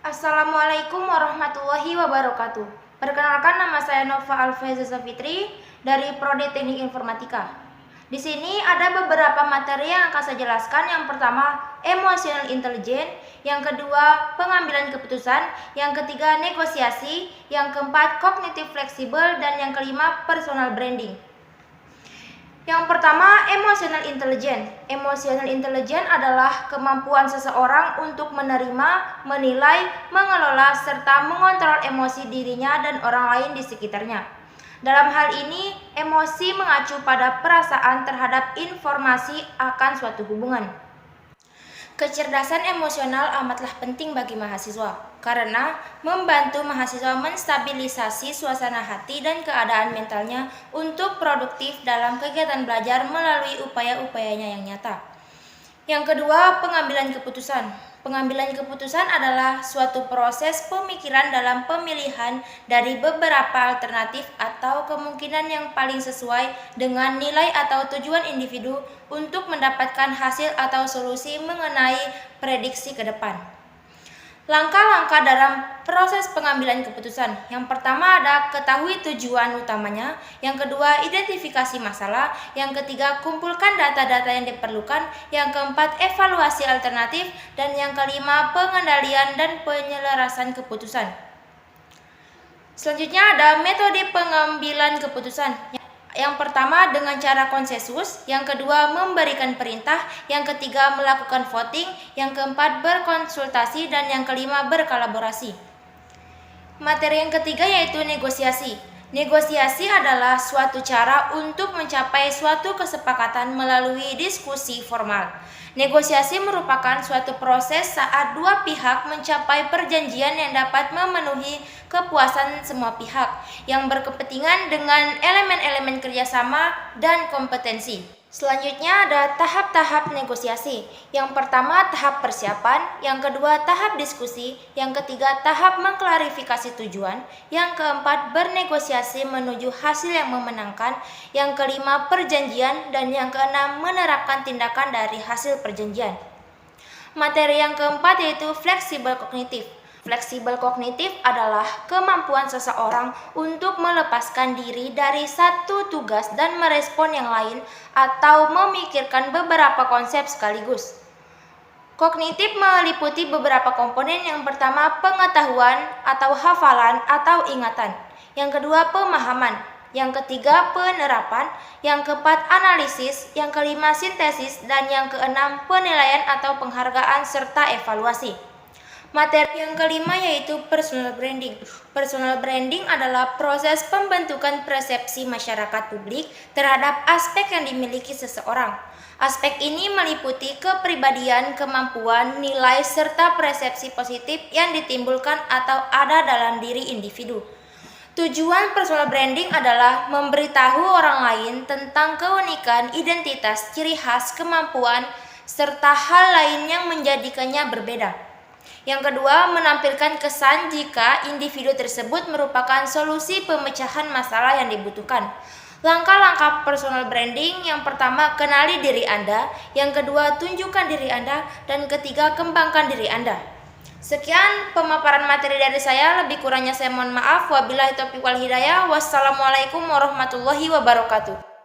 Assalamualaikum warahmatullahi wabarakatuh. Perkenalkan, nama saya Nova Alfaiza Fitri dari Prodi Teknik Informatika. Di sini ada beberapa materi yang akan saya jelaskan. Yang pertama, emotional intelligence. Yang kedua, pengambilan keputusan. Yang ketiga, negosiasi. Yang keempat, kognitif fleksibel. Dan yang kelima, personal branding. Yang pertama, emotional intelligence. Emotional intelligence adalah kemampuan seseorang untuk menerima, menilai, mengelola, serta mengontrol emosi dirinya dan orang lain di sekitarnya. Dalam hal ini, emosi mengacu pada perasaan terhadap informasi akan suatu hubungan. Kecerdasan emosional amatlah penting bagi mahasiswa karena membantu mahasiswa menstabilisasi suasana hati dan keadaan mentalnya untuk produktif dalam kegiatan belajar melalui upaya-upayanya yang nyata. Yang kedua, pengambilan keputusan. Pengambilan keputusan adalah suatu proses pemikiran dalam pemilihan dari beberapa alternatif atau kemungkinan yang paling sesuai dengan nilai atau tujuan individu untuk mendapatkan hasil atau solusi mengenai prediksi ke depan. Langkah-langkah dalam proses pengambilan keputusan. Yang pertama ada ketahui tujuan utamanya. Yang kedua, identifikasi masalah. Yang ketiga, kumpulkan data-data yang diperlukan. Yang keempat, evaluasi alternatif. Dan yang kelima, pengendalian dan penyelarasan keputusan. Selanjutnya ada metode pengambilan keputusan. Yang pertama dengan cara konsensus, yang kedua memberikan perintah, yang ketiga melakukan voting, yang keempat berkonsultasi, dan yang kelima berkolaborasi. Materi yang ketiga yaitu negosiasi. Negosiasi adalah suatu cara untuk mencapai suatu kesepakatan melalui diskusi formal. Negosiasi merupakan suatu proses saat dua pihak mencapai perjanjian yang dapat memenuhi kepuasan semua pihak yang berkepentingan dengan elemen-elemen kerjasama dan kompetensi. Selanjutnya ada tahap-tahap negosiasi. Yang pertama tahap persiapan, yang kedua tahap diskusi, yang ketiga tahap mengklarifikasi tujuan, yang keempat bernegosiasi menuju hasil yang memenangkan, yang kelima perjanjian, dan yang keenam menerapkan tindakan dari hasil perjanjian. Materi yang keempat yaitu fleksibel kognitif. Fleksibel kognitif adalah kemampuan seseorang untuk melepaskan diri dari satu tugas dan merespon yang lain atau memikirkan beberapa konsep sekaligus. Kognitif meliputi beberapa komponen. Yang pertama, pengetahuan atau hafalan atau ingatan. Yang kedua, pemahaman. Yang ketiga, penerapan. Yang keempat, analisis. Yang kelima, sintesis. Dan yang keenam, penilaian atau penghargaan serta evaluasi. Materi yang kelima yaitu personal branding. Personal branding adalah proses pembentukan persepsi masyarakat publik terhadap aspek yang dimiliki seseorang. Aspek ini meliputi kepribadian, kemampuan, nilai, serta persepsi positif yang ditimbulkan atau ada dalam diri individu. Tujuan personal branding adalah memberitahu orang lain tentang keunikan, identitas, ciri khas, kemampuan, serta hal lain yang menjadikannya berbeda. Yang kedua, menampilkan kesan jika individu tersebut merupakan solusi pemecahan masalah yang dibutuhkan. Langkah-langkah personal branding: yang pertama, kenali diri Anda, yang kedua, tunjukkan diri Anda, dan ketiga, kembangkan diri Anda. Sekian pemaparan materi dari saya, lebih kurangnya saya mohon maaf. Wabillahi taufiq wal hidayah. Wassalamualaikum warahmatullahi wabarakatuh.